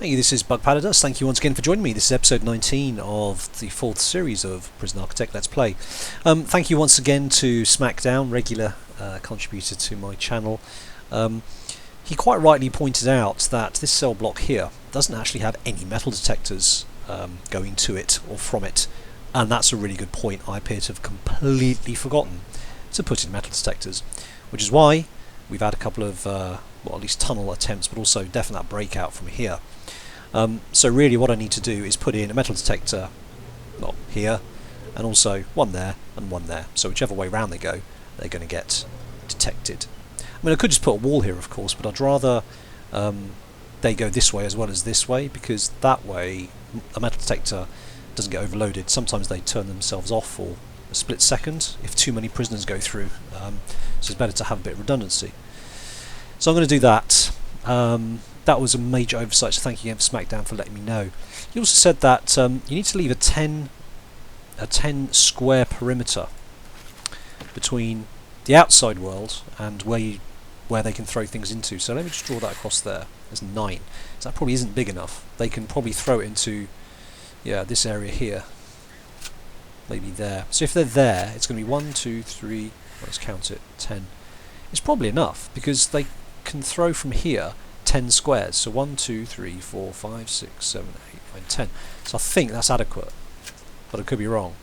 Hey, this is BugPowderDust. Thank you once again for joining me. This is episode 19 of the 4th series of Prison Architect Let's Play. Thank you once again to Smackdown, regular contributor to my channel. He quite rightly pointed out that this cell block here doesn't actually have any metal detectors going to it or from it, and that's a really good point. I appear to have completely forgotten to put in metal detectors, which is why we've had a couple of, well, at least tunnel attempts, but also definite breakout from here. So really what I need to do is put in a metal detector, well, here, and also one there and one there. So whichever way round they go, they're going to get detected. I mean, I could just put a wall here, of course, but I'd rather they go this way as well as this way, because that way a metal detector doesn't get overloaded. Sometimes they turn themselves off for a split second if too many prisoners go through. So it's better to have a bit of redundancy. So I'm going to do that. That was a major oversight, so thank you again for Smackdown for letting me know. He also said that you need to leave a 10 square perimeter between the outside world and where they can throw things into. So let me just draw that across there. There's 9. So that probably isn't big enough. They can probably throw it into, yeah, this area here. Maybe there. So if they're there, it's going to be 1, 2, 3, let's count it, 10. It's probably enough, because they can throw from here 10 squares, so 1, 2, 3, 4, 5, 6, 7, 8, 9, 10. So I think that's adequate, but I could be wrong.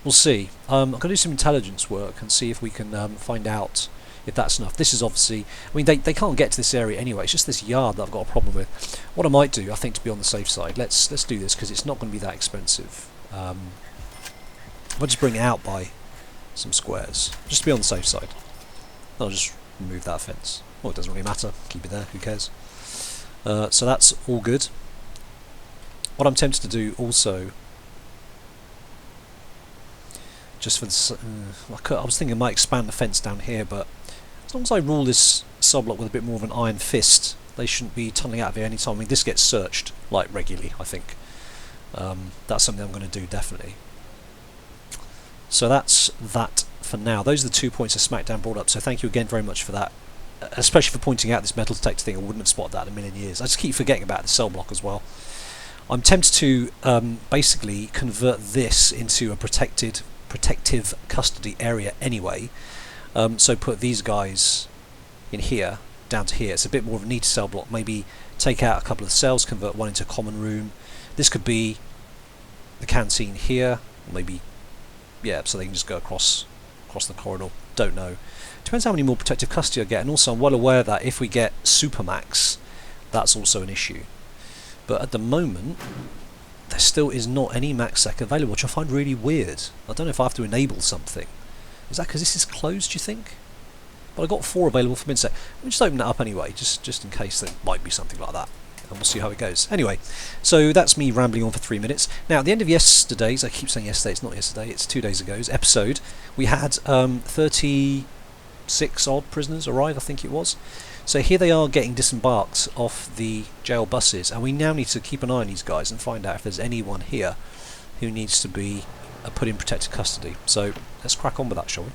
We'll see. I'm going to do some intelligence work and see if we can find out if that's enough. This is obviously, I mean, they can't get to this area anyway. It's just this yard that I've got a problem with. What I might do, I think, to be on the safe side, let's do this, because it's not going to be that expensive. I'll just bring it out by some squares, just to be on the safe side. I'll just remove that fence. Well, it doesn't really matter. Keep it there. Who cares? So that's all good. What I'm tempted to do also, just for this, I was thinking I might expand the fence down here, but as long as I rule this cell block with a bit more of an iron fist, they shouldn't be tunneling out of here any time. I mean, this gets searched like regularly, I think. That's something I'm going to do definitely. So that's that for now. Those are the 2 points that Smackdown brought up, so thank you again very much for that, especially for pointing out this metal detector thing. I wouldn't have spotted that in a million years. I just keep forgetting about the cell block as well. I'm tempted to basically convert this into a protective custody area anyway, so put these guys in here, down to here. It's a bit more of a neater cell block. Maybe take out a couple of cells, convert one into a common room. This could be the canteen here, maybe, yeah, so they can just go across the corridor. Don't know. Depends how many more protective custody I get, and also I'm well aware that if we get Supermax, that's also an issue. But at the moment, there still is not any MaxSec available, which I find really weird. I don't know if I have to enable something. Is that because this is closed, do you think? But I got 4 available for MinSec. Let me just open that up anyway, just in case there might be something like that. And we'll see how it goes. Anyway, so that's me rambling on for 3 minutes. Now, at the end of yesterday's, I keep saying yesterday, it's not yesterday, it's 2 days ago's episode, we had 36 odd prisoners arrive, I think it was. So here they are getting disembarked off the jail buses, and we now need to keep an eye on these guys and find out if there's anyone here who needs to be put in protective custody. So let's crack on with that, shall we?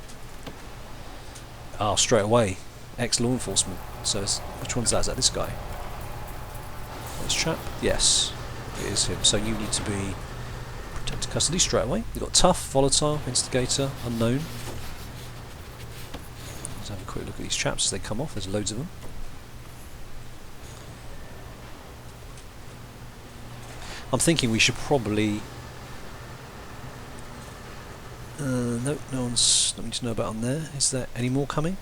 Ah, straight away, ex-law enforcement. So which one's that? Is that this guy? This chap? Yes, it is him. So you need to be protected custody straight away. You've got tough, volatile, instigator, unknown. Let's have a quick look at these chaps as they come off. There's loads of them. I'm thinking we should probably... no, no one's nothing to know about on there. Is there any more coming?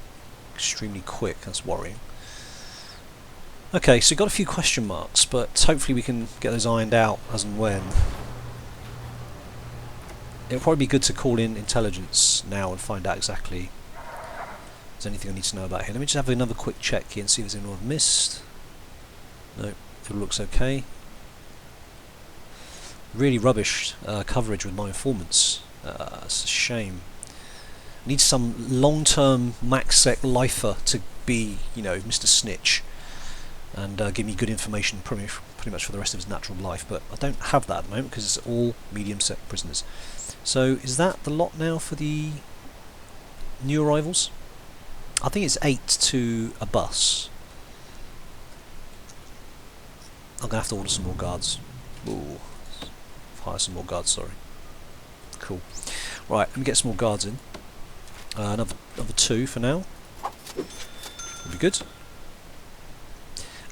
Extremely quick, that's worrying. Okay, so we've got a few question marks, but hopefully we can get those ironed out as and when. It'll probably be good to call in intelligence now and find out exactly if there's anything I need to know about here. Let me just have another quick check here and see if there's anyone I've missed. No, it looks okay. Really rubbish coverage with my informants. It's a shame. I need some long-term MaxSec lifer to be, you know, Mr. Snitch, and give me good information pretty much for the rest of his natural life, but I don't have that at the moment because it's all medium sec prisoners. So is that the lot now for the new arrivals? I think it's 8 to a bus. I'm going to have to order some more guards. Ooh. Hire some more guards, sorry. Cool. Right, let me get some more guards in. Another 2 for now. Will be good.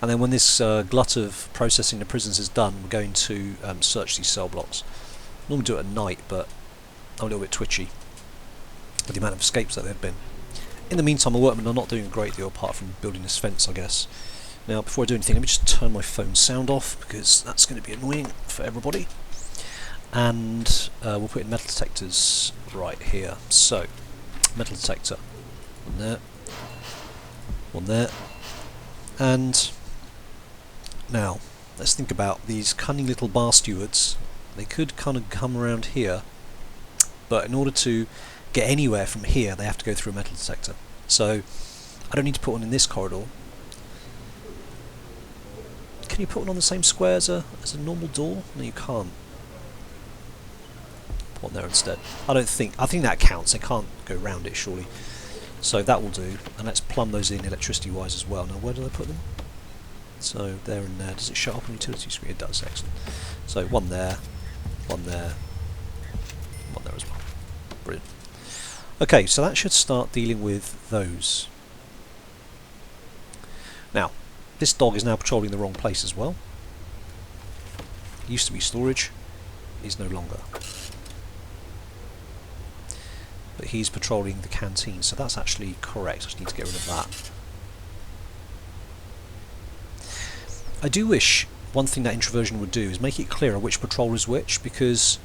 And then when this glut of processing the prisons is done, we're going to search these cell blocks. Normally do it at night, but I'm a little bit twitchy with the amount of escapes that there have been. In the meantime, the workmen are not doing a great deal apart from building this fence, I guess. Now, before I do anything, let me just turn my phone sound off, because that's going to be annoying for everybody. And we'll put in metal detectors right here. So, metal detector. One there. One there. And now, let's think about these cunning little bar stewards. They could kind of come around here, but in order to get anywhere from here, they have to go through a metal detector. So, I don't need to put one in this corridor. Can you put one on the same square as a normal door? No, you can't. Put one there instead. I think that counts. They can't go round it, surely. So that will do. And let's plumb those in electricity-wise as well. Now, where did I put them? So, there and there. Does it show up on the utility screen? It does, excellent. So, one there, one there, one there as well. Brilliant. Okay, so that should start dealing with those. Now, this dog is now patrolling the wrong place as well. It used to be storage, is no longer. But he's patrolling the canteen, so that's actually correct. I just need to get rid of that. I do wish one thing that introversion would do is make it clearer which patrol is which, because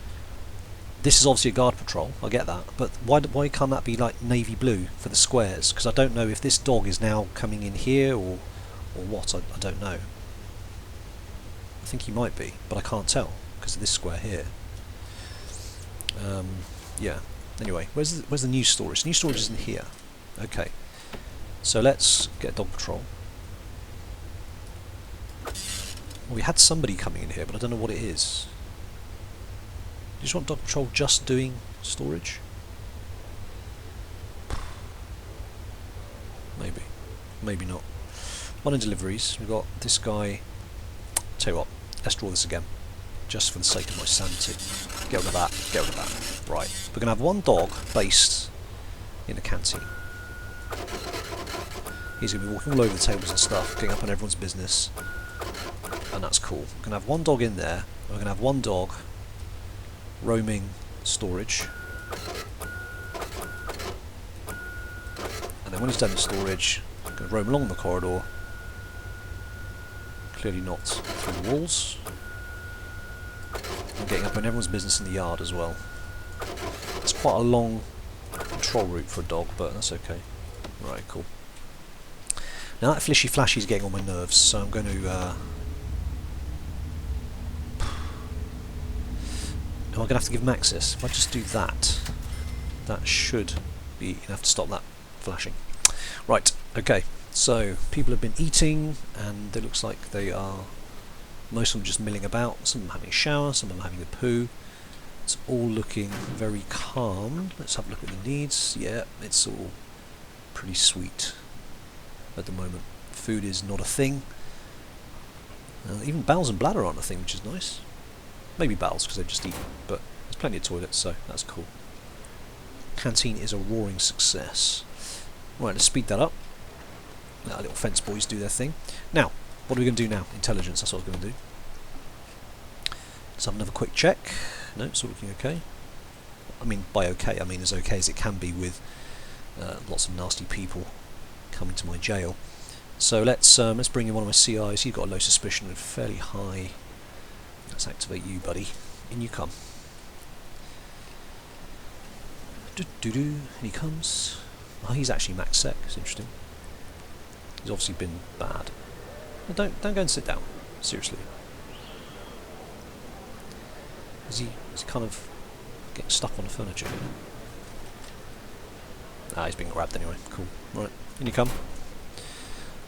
this is obviously a guard patrol, I get that, but why can't that be like navy blue for the squares? Because I don't know if this dog is now coming in here or what, I don't know. I think he might be, but I can't tell because of this square here. Yeah. Anyway, where's the new storage? The new storage is in here. Okay. So let's get dog patrol. Well, we had somebody coming in here, but I don't know what it is. Do you just want dog patrol just doing storage? Maybe. Maybe not. One in deliveries. We've got this guy. Tell you what, let's draw this again. Just for the sake of my sanity. Get rid of that. Get rid of that. Right. We're going to have one dog based in the canteen. He's going to be walking all over the tables and stuff, getting up on everyone's business. And that's cool. We're going to have one dog in there. And we're going to have one dog roaming storage. And then when he's done in storage, I'm going to roam along the corridor. Clearly not through the walls. And getting up on everyone's business in the yard as well. It's quite a long control route for a dog, but that's okay. Right, cool. Now that Flishy Flashy is getting on my nerves, so I'm going to... I'm going to have to give him access. If I just do that, that should be enough to stop that flashing. Right, okay. So, people have been eating, and it looks like they are... Most of them just milling about. Some of them having a shower, some of them having a poo. It's all looking very calm. Let's have a look at the needs. Yeah, it's all pretty sweet at the moment. Food is not a thing. Even bowels and bladder aren't a thing, which is nice. Maybe bowels, because they've just eaten, but there's plenty of toilets, so that's cool. Canteen is a roaring success. Right, let's speed that up. Let our little fence boys do their thing. Now, what are we going to do now? Intelligence, that's what I was going to do. Let's have another quick check. No, it's all looking okay. I mean, by okay, I mean as okay as it can be with lots of nasty people coming to my jail. So let's bring in one of my CIs. You've got a low suspicion and fairly high. Let's activate you, buddy. In you come. And he comes. Oh, he's actually max sec. It's interesting. He's obviously been bad. No, don't go and sit down. Seriously. Is he kind of getting stuck on the furniture here? Ah, he's been grabbed anyway. Cool. Right, in you come.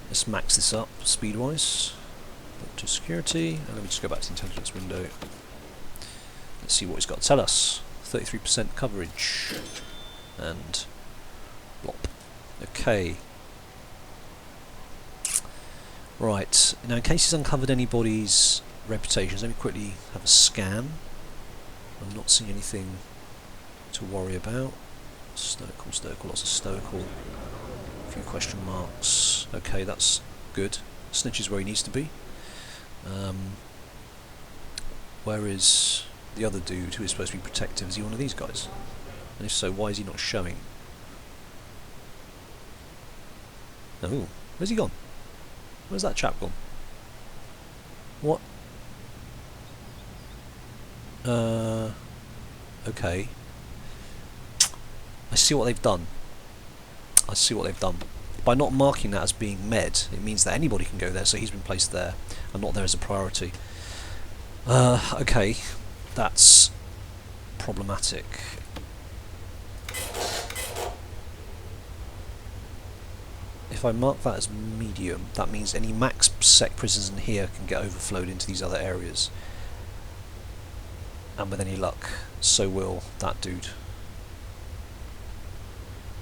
Let's max this up speed-wise. Up to security, and let me just go back to the intelligence window. Let's see what he's got to tell us. 33% coverage. And blop. Okay. Right, now in case he's uncovered anybody's reputations, let me quickly have a scan. I'm not seeing anything to worry about. Stoical, stoical, lots of stoical. A few question marks. Okay, that's good. Snitch is where he needs to be. Where is the other dude who is supposed to be protective? Is he one of these guys? And if so, why is he not showing? Oh, where's he gone? Where's that chap gone? What? Okay. I see what they've done. I see what they've done. By not marking that as being med, it means that anybody can go there, so he's been placed there and not there as a priority. Okay, that's problematic. If I mark that as medium, that means any max sec prisoners in here can get overflowed into these other areas. And with any luck, so will that dude.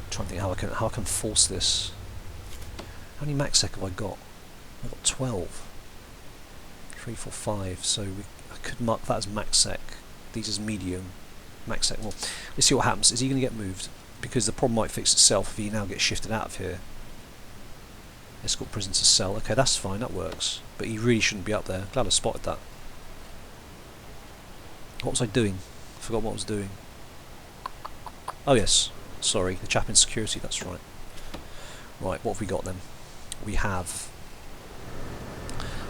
I'm trying to think how I can force this. How many max sec have I got? I've got 12. 3, 4, 5. So I could mark that as max sec. These as medium. Max sec. Well, let's see what happens. Is he going to get moved? Because the problem might fix itself if he now gets shifted out of here. Escort prison to cell. Okay, that's fine. That works. But he really shouldn't be up there. Glad I spotted that. What was I doing? I forgot what I was doing. Oh yes. Sorry. The chap in security. That's right. Right. What have we got then? We have...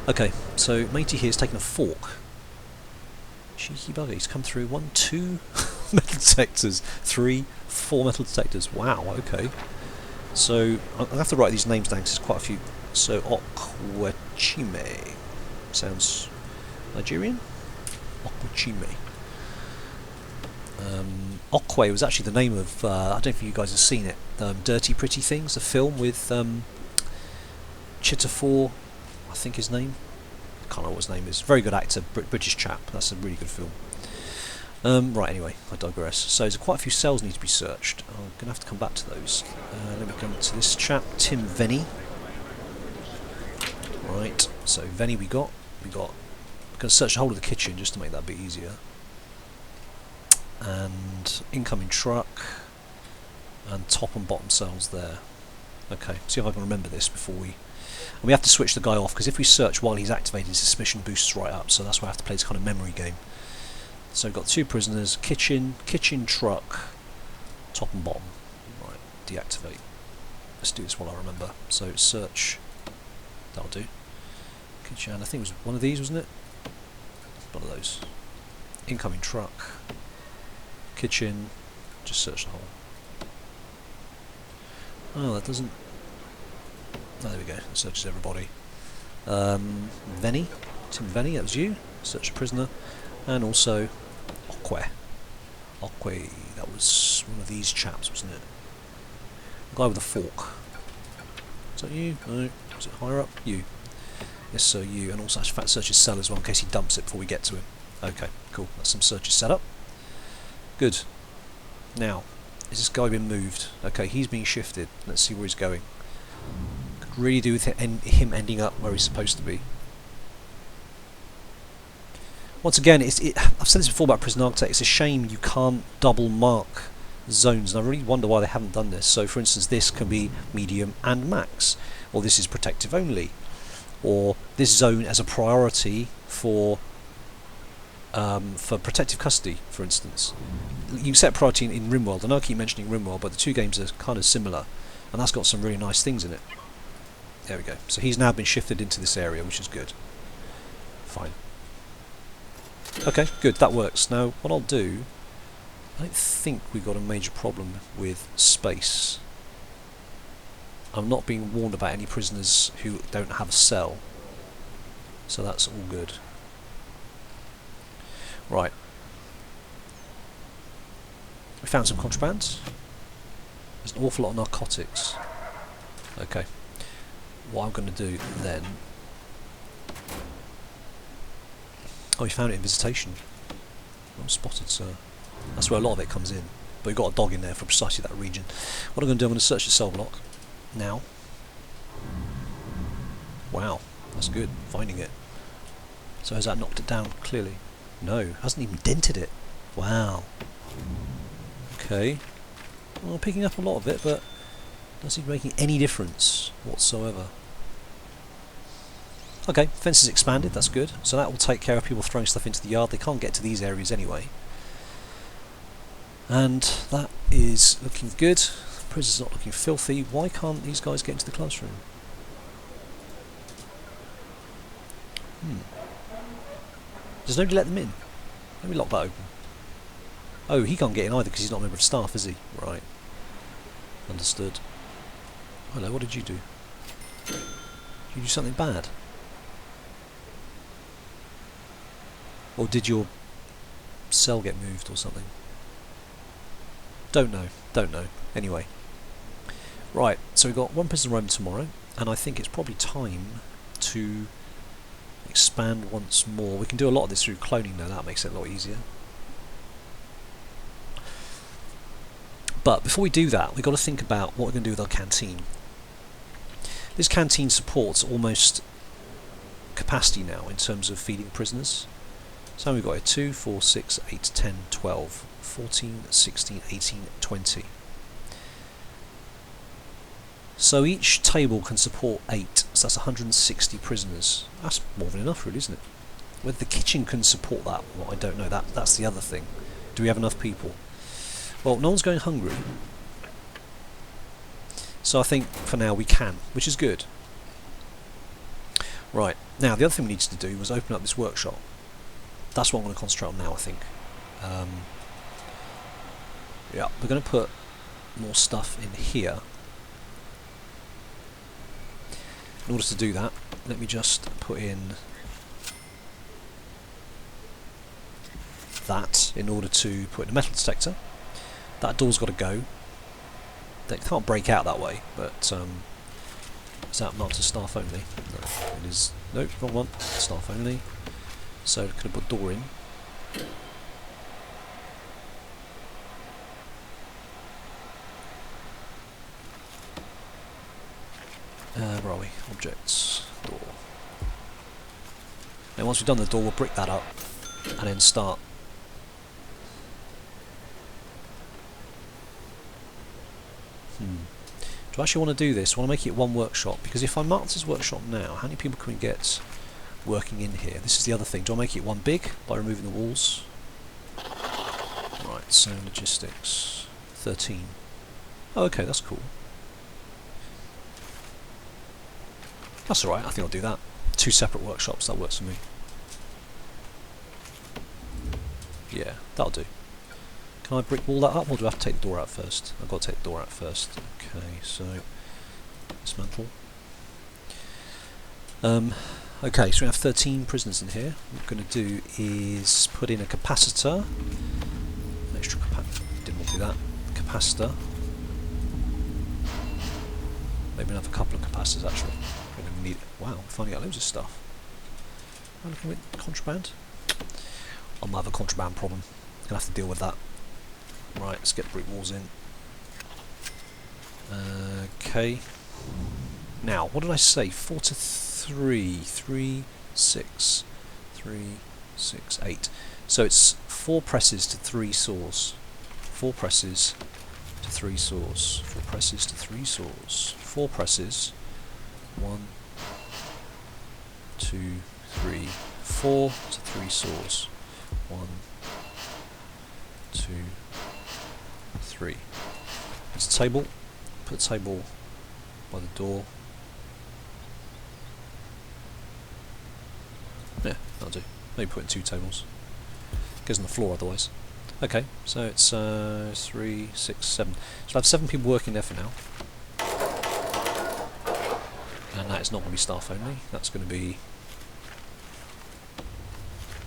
Okay, so matey here's taken a fork. Cheeky bugger, he's come through 1, 2 metal detectors, 3, 4 metal detectors. Wow, okay. So, I'll have to write these names down because there's quite a few. So, Okwechime. Sounds Nigerian? Okwechime. Okwe was actually the name of, I don't know if you guys have seen it, Dirty Pretty Things, a film with Chitafor, I think his name. I can't remember what his name is. Very good actor, British chap. That's a really good film. Right, anyway, I digress. So there's quite a few cells need to be searched. I'm going to have to come back to those. Let me come to this chap, Tim Venny. Right, so Venny we're going to search the whole of the kitchen just to make that a bit easier. And incoming truck, and top and bottom cells there. Okay, see if I can remember this before we... And we have to switch the guy off, because if we search while he's activated, his suspicion boosts right up, so that's why I have to play this kind of memory game. So we've got 2 prisoners, kitchen, truck, top and bottom. Right, deactivate. Let's do this while I remember. So search, that'll do. Kitchen, I think it was one of these, wasn't it? One of those. Incoming truck, kitchen, just search the whole. Oh, that doesn't... Oh, there we go. It searches everybody. Venny, Tim Venny, that was you. Search a prisoner. And also Okwe. Okwe, that was one of these chaps, wasn't it? The guy with the fork. Is that you? No. Is it higher up? You. Yes, sir, you. And also in fact search his cell as well in case he dumps it before we get to him. Okay, cool. That's some searches set up. Good. Now, is this guy been moved? Okay, he's being shifted. Let's see where he's going. Could really do with him ending up where he's supposed to be. Once again, I've said this before about Prison Architect, it's a shame you can't double mark zones, and I really wonder why they haven't done this. So for instance, this can be medium and max, or this is protective only, or this zone as a priority for protective custody, for instance. You set priority in RimWorld, and I keep mentioning RimWorld, but the two games are kind of similar, and that's got some really nice things in it. There we go. So he's now been shifted into this area, which is good. Fine. Okay, good, that works. Now, what I'll do, I don't think we've got a major problem with space. I'm not being warned about any prisoners who don't have a cell, so that's all good. Right. We found some contraband. There's an awful lot of narcotics. Okay. What I'm going to do then... Oh, we found it in visitation. Well spotted, sir. That's where a lot of it comes in. But we've got a dog in there for precisely that region. What I'm going to do, I'm going to search the cell block now. Wow, That's good, finding it. So has that knocked it down, clearly? No, hasn't even dented it. Wow. Okay. Well, picking up a lot of it, but doesn't seem to be making any difference whatsoever. Okay, fence is expanded, that's good. So that will take care of people throwing stuff into the yard. They can't get to these areas anyway. And that is looking good. The prison's not looking filthy. Why can't these guys get into the classroom? Does nobody let them in? Let me lock that open. Oh, he can't get in either because he's not a member of staff, is he? Right. Understood. Hello, what did you do? Did you do something bad? Or did your cell get moved or something? Don't know. Don't know. Anyway. Right, so we've got one prison room tomorrow, and I think it's probably time to expand once more. We can do a lot of this through cloning now, that makes it a lot easier. But before we do that, we've got to think about what we're going to do with our canteen. This canteen supports almost capacity now in terms of feeding prisoners. So we've got here 2, 4, 6, 8, 10, 12, 14, 16, 18, 20. So each table can support 8, so that's 160 prisoners. That's more than enough, really, isn't it? Whether the kitchen can support that, well, I don't know. That's the other thing. Do we have enough people? Well, no one's going hungry. So I think for now we can, which is good. Right, now the other thing we needed to do was open up this workshop. That's what I'm going to concentrate on now, I think. Yeah, we're going to put more stuff in here. In order to do that, let me just put in that in order to put in a metal detector. That door's got to go. They can't break out that way, but is that marked as staff only? No, it is. Nope, wrong one. Staff only. So could have put door in. Where are we? Objects, door. Now once we've done the door, we'll brick that up and then start. Do I actually want to do this? I want to make it one workshop, because if I mark this as workshop now, how many people can we get working in here? This is the other thing. Do I make it one big by removing the walls? Right, so logistics 13. Oh, okay, that's cool. That's alright, I think I'll do that. 2 separate workshops, that works for me. Yeah, that'll do. Can I brick wall that up, or do I have to take the door out first? I've got to take the door out first. Okay, so dismantle. Okay, so we have 13 prisoners in here. What we're going to do is put in a capacitor. An extra didn't want to do that. Capacitor. Maybe another couple of capacitors actually. We're going to need it. Wow, we're finding out loads of stuff. Am I looking at contraband? I might have a contraband problem. Gonna have to deal with that. Right, let's get brick walls in. Okay. Now, what did I say? 4 to 3. 3, 6. 3, 6, 8. So it's 4 presses to 3 saws. 4 presses to 3 saws. 4 presses to 3 saws. 4 presses. 1, 2, 3. 4 to 3 saws. 1, 2, 3. There's a table. Put a table by the door. Yeah, that'll do. Maybe put in 2 tables. Goes on the floor otherwise. Okay, so it's 3, 6, 7. So I'll have 7 people working there for now. And that is not going to be staff only. That's going to be.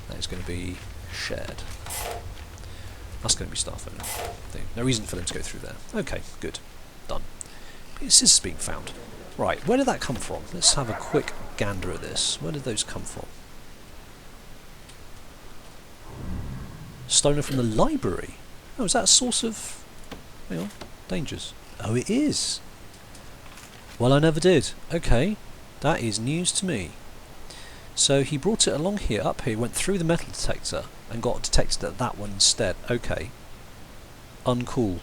That is going to be shared. That's going to be staff only. No reason for them to go through there. Okay, good. Done. This is being found. Right, where did that come from? Let's have a quick gander at this. Where did those come from? Stolen from the library. Oh, is that a source of, hang on, dangers? Oh, it is. Well, I never did. Okay, that is news to me. So he brought it along here, up here, went through the metal detector and got detected at that one instead. Okay. Uncool.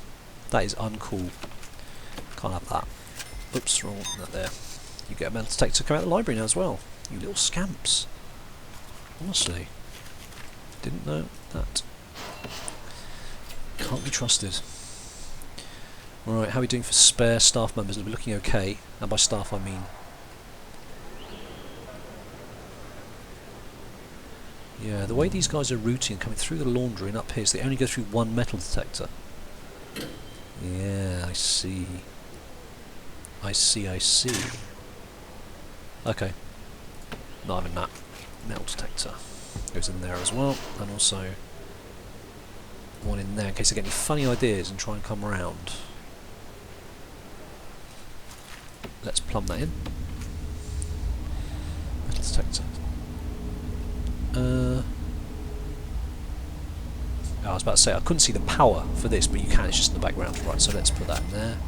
That is uncool. Can't have that. Oops, wrong one there. You get a metal detector come out of the library now as well. You little scamps. Honestly. Didn't know that. Can't be trusted. Right, how are we doing for spare staff members? Are we looking okay? And by staff I mean... yeah, the way these guys are routing, coming through the laundry and up here, so they only go through one metal detector. Yeah, I see. I see. Okay. Not having that. Metal detector. Goes in there as well, and also one in there in case I get any funny ideas and try and come around. Let's plumb that in. Metal detector. I was about to say I couldn't see the power for this, but you can. It's just in the background, right? So let's put that in there.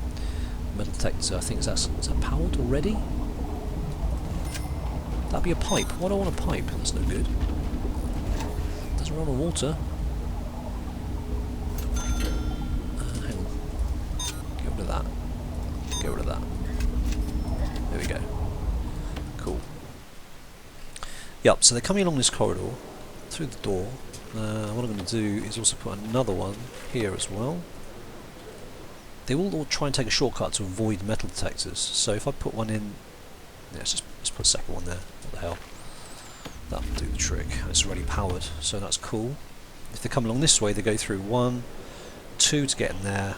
Metal detector. I think is that powered already? That'd be a pipe. Why do I want a pipe? That's no good. Doesn't run on water. Hang on. Get rid of that. Get rid of that. There we go. Cool. Yep, so they're coming along this corridor, through the door. What I'm going to do is also put another one here as well. They will all try and take a shortcut to avoid metal detectors, so if I put one in... yeah, let's put a second one there. What the hell? That'll do the trick. It's already powered, so that's cool. If they come along this way, they go through 1, 2 to get in there,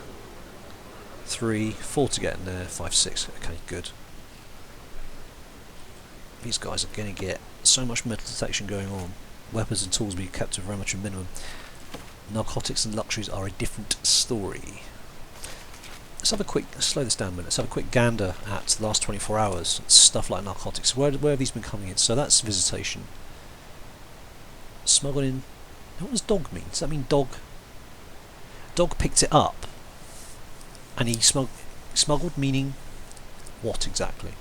3, 4 to get in there, 5, 6. Okay, good. These guys are going to get so much metal detection going on. Weapons and tools will be kept to very much a minimum. Narcotics and luxuries are a different story. Let's have a quick, slow this down a minute, let's have a quick gander at the last 24 hours. Stuff like narcotics. Where have these been coming in? So that's visitation. Smuggled in. What does dog mean? Does that mean dog? Dog picked it up. And he smuggled, meaning what exactly?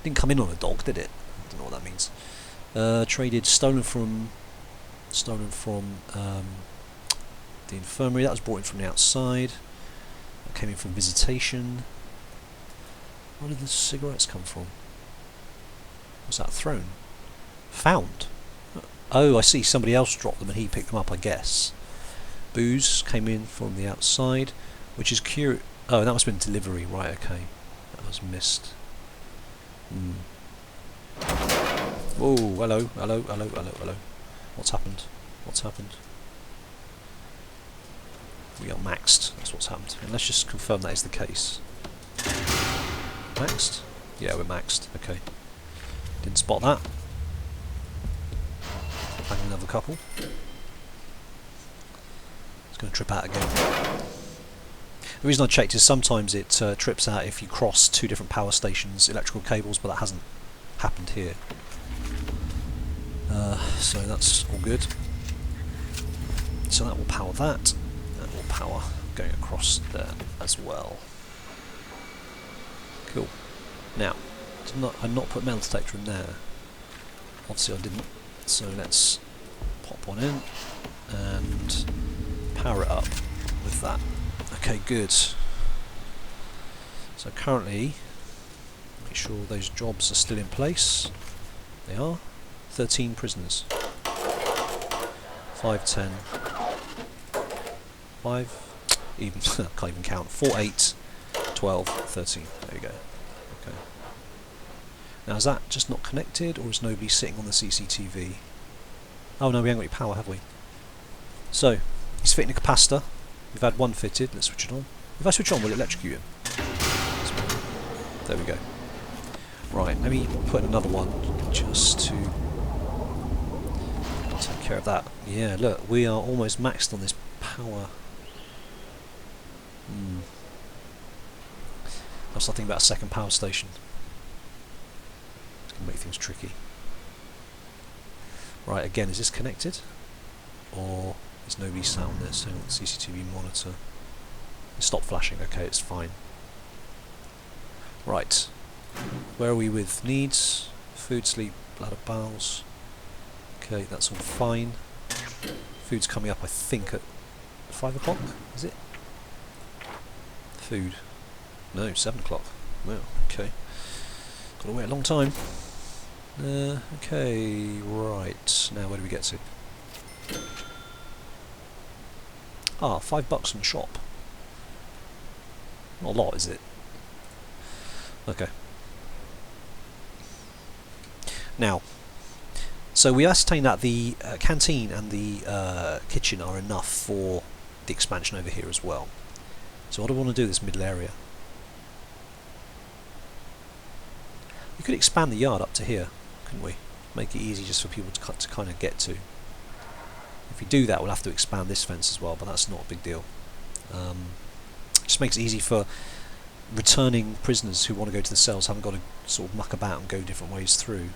Didn't come in on a dog, did it? I don't know what that means. Traded, stolen from the infirmary. That was brought in from the outside. That came in from visitation. Where did the cigarettes come from? Was that thrown? Found. Oh, I see. Somebody else dropped them and he picked them up, I guess. Booze came in from the outside, which is curious. Oh, that must have been delivery. Right, okay. That was missed. Whoa, hello. What's happened? We are maxed, that's what's happened. And let's just confirm that is the case. Maxed? Yeah, we're maxed, okay. Didn't spot that. Bang another couple. It's going to trip out again. The reason I checked is sometimes it trips out if you cross 2 different power stations, electrical cables, but that hasn't happened here. So that's all good. So that will power that, and will power going across there as well. Cool. Now, I've not put metal detector in there. Obviously I didn't. So let's pop one in and power it up with that. Okay, good. So currently, make sure those jobs are still in place. They are. 13 prisoners. 5, 10. 5, even, can't even count. 4, 8, 12, 13. There you go. Okay. Now is that just not connected, or is nobody sitting on the CCTV? Oh no, we haven't got any power, have we? So, he's fitting a capacitor. We've had one fitted. Let's switch it on. If I switch on, will it electrocute him? There we go. Right, let me put in another one just to take care of that. Yeah, look, we are almost maxed on this power. That's something about a second power station. It's going to make things tricky. Right, again, is this connected? Or is nobody sat on this? Hang on, CCTV monitor. It stopped flashing, okay, it's fine. Right. Where are we with needs? Food, sleep, bladder bowels. Okay, that's all fine. Food's coming up, I think, at 5 o'clock, is it? Food. No, 7 o'clock. Well, okay. Gotta wait a long time. Okay, right. Now where do we get to? Ah, $5 from the shop. Not a lot, is it? Okay. Now, so we ascertain that the canteen and the kitchen are enough for the expansion over here as well. So what do I want to do this middle area? We could expand the yard up to here, couldn't we? Make it easy just for people to kind of get to. If we do that, we'll have to expand this fence as well, but that's not a big deal. Just makes it easy for returning prisoners who want to go to the cells, haven't got to sort of muck about and go different ways through.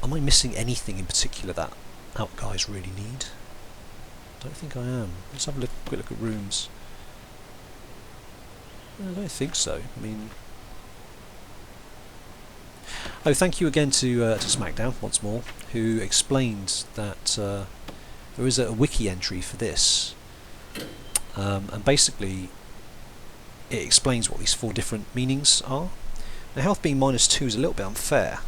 Am I missing anything in particular that out guys really need? I don't think I am. Let's have a quick look at rooms. I don't think so. I mean... Oh, thank you again to SmackDown, once more, who explained that there is a wiki entry for this. And basically, it explains what these 4 different meanings are. Now, health being -2 is a little bit unfair,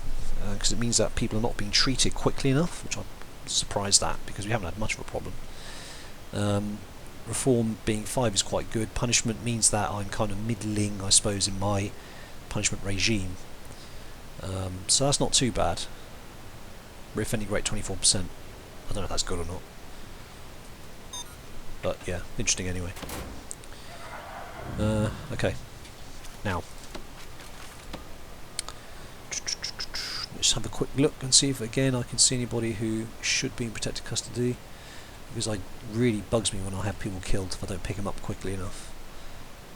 because it means that people are not being treated quickly enough, which I'm surprised at, because we haven't had much of a problem. Reform being 5 is quite good. Punishment means that I'm kind of middling, I suppose, in my punishment regime. So that's not too bad. Reoffending rate 24%. I don't know if that's good or not. But yeah, interesting anyway. Okay. Now, let's have a quick look and see if again I can see anybody who should be in protected custody, because it really bugs me when I have people killed if I don't pick them up quickly enough.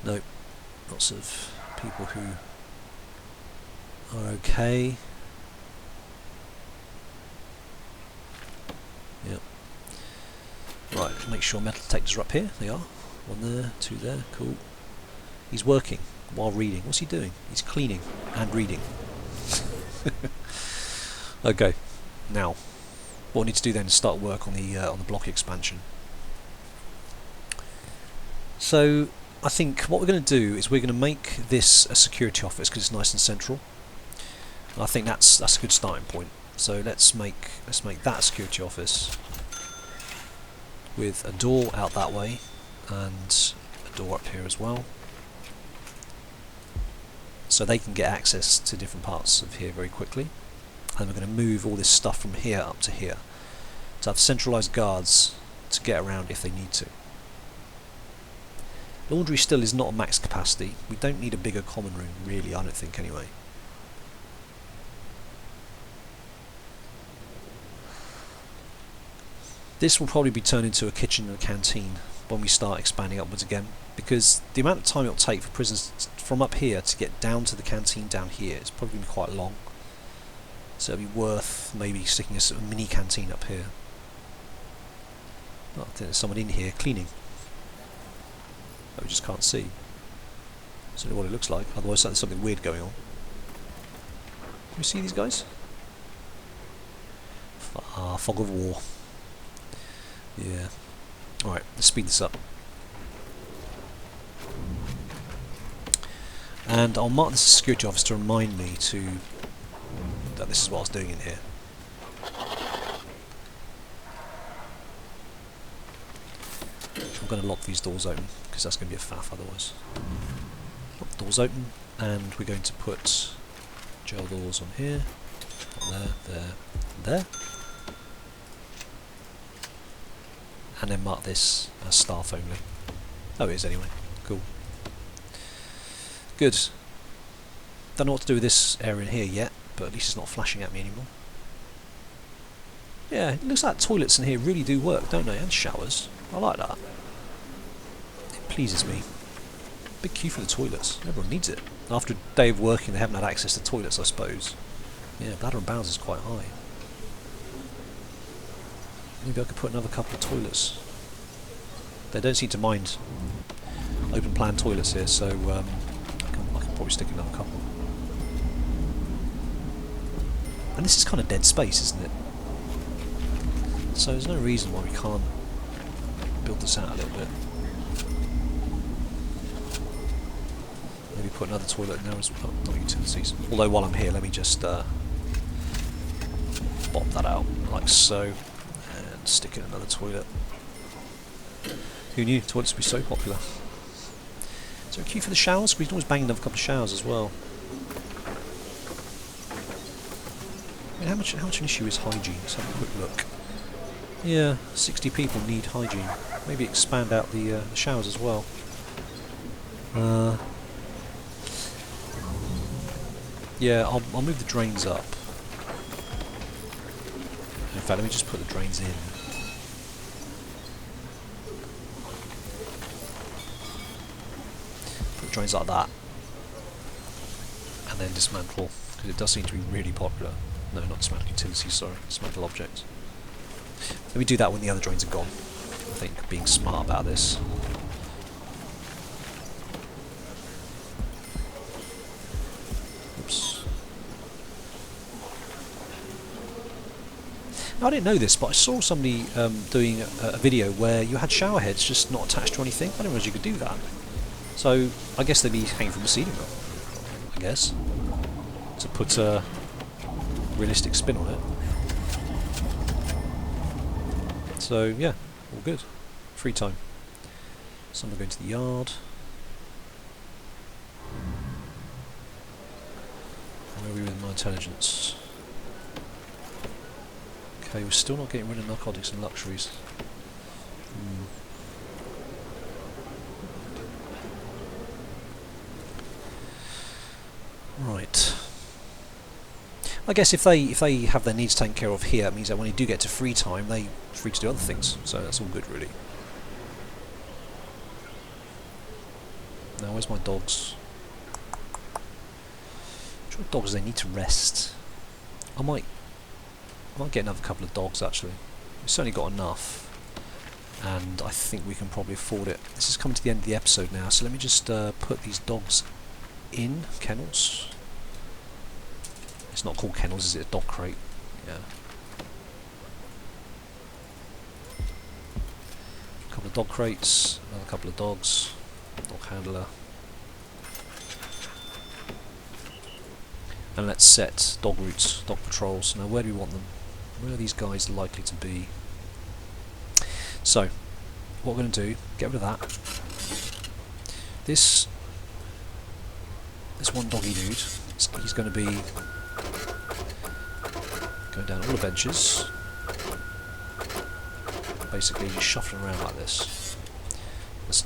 Nope. Lots of people who are okay. Yep. Right, make sure metal detectors are up here. They are. 1 there, 2 there, cool. He's working while reading. What's he doing? He's cleaning and reading. Okay, now what we need to do then is start work on the block expansion. So I think what we're going to do is we're going to make this a security office because it's nice and central. And I think that's a good starting point. So let's make that a security office with a door out that way and a door up here as well, so they can get access to different parts of here very quickly. And we're going to move all this stuff from here up to here to have centralised guards to get around if they need to. Laundry still is not a max capacity. We don't need a bigger common room, really, I don't think anyway. This will probably be turned into a kitchen and a canteen when we start expanding upwards again, because the amount of time it'll take for prisoners from up here to get down to the canteen down here is probably going to be quite long. So it'll be worth maybe sticking a sort of mini canteen up here. Oh, I think there's someone in here cleaning. That we just can't see. That's only what it looks like, otherwise there's something weird going on. Can you see these guys? Ah, fog of war. Yeah. Alright, let's speed this up. And I'll mark this as a security office to remind me that this is what I was doing in here. I'm going to lock these doors open because that's going to be a faff otherwise. Lock the doors open, and we're going to put gel doors on here, there, there, and there. And then mark this as staff only. Oh, it is anyway. Cool. Good. Don't know what to do with this area in here yet, but at least it's not flashing at me anymore. Yeah, it looks like toilets in here really do work, don't they? And showers. I like that. It pleases me. Big queue for the toilets. Everyone needs it. After a day of working, they haven't had access to toilets, I suppose. Yeah, bladder and bowels is quite high. Maybe I could put another couple of toilets. They don't seem to mind open plan toilets here, so I can probably stick another couple. And this is kind of dead space, isn't it? So there's no reason why we can't build this out a little bit. Maybe put another toilet in there as well. Not utilities. Although while I'm here, let me just bop that out like so, and stick in another toilet. Who knew toilets would be so popular? Is there a queue for the showers? We can always bang another couple of showers as well. I mean, how much an issue is hygiene? Let's have a quick look. Yeah, 60 people need hygiene. Maybe expand out the showers as well. Yeah, I'll move the drains up. In fact, let me just put the drains in. Put the drains like that. And then dismantle, because it does seem to be really popular. No, not dismantle utilities, sorry. Dismantle objects. Let me do that when the other drains are gone. I think being smart about this. Oops. Now, I didn't know this, but I saw somebody doing a video where you had shower heads just not attached to anything. I didn't realise you could do that. So, I guess they'd be hanging from the ceiling, I guess. To put a realistic spin on it. So yeah, all good. Free time. So I'm going to the yard. Where are we with my intelligence? Okay, we're still not getting rid of narcotics and luxuries. Right. I guess if they have their needs taken care of here, it means that when they do get to free time, they're free to do other things. So that's all good, really. Now, where's my dogs? Which one dogs they need to rest? I might get another couple of dogs actually. We've certainly got enough, and I think we can probably afford it. This is coming to the end of the episode now, so let me just put these dogs in kennels. It's not called kennels, is it? A dog crate. Yeah. A couple of dog crates, another couple of dogs, dog handler. And let's set dog routes, dog patrols. Now, where do we want them? Where are these guys likely to be? So, what we're going to do, get rid of that. This one doggy dude, he's going to be going down all the benches, basically just shuffling around like this. There's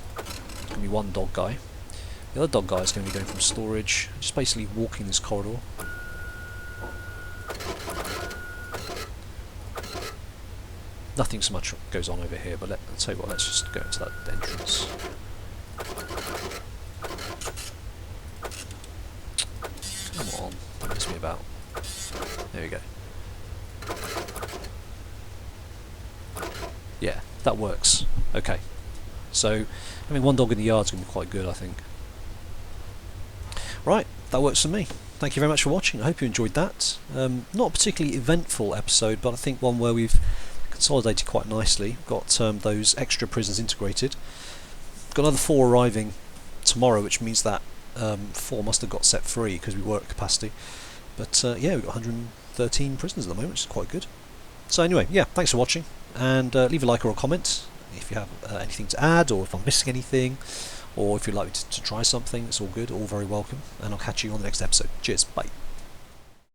going to be one dog guy. The other dog guy is going to be going from storage, just basically walking this corridor. Nothing so much goes on over here, but I'll tell you what, let's just go into that entrance. Come on, don't mess me about. There we go. Yeah, that works. Okay. So, having one dog in the yard is going to be quite good, I think. Right, that works for me. Thank you very much for watching. I hope you enjoyed that. Not a particularly eventful episode, but I think one where we've consolidated quite nicely. Got those extra prisoners integrated. Got another 4 arriving tomorrow, which means that 4 must have got set free because we were at capacity. But yeah, we've got 113 prisoners at the moment, which is quite good. So anyway, yeah, thanks for watching, and leave a like or a comment if you have anything to add, or if I'm missing anything, or if you'd like me to try something. It's all good, all very welcome, and I'll catch you on the next episode. Cheers, bye.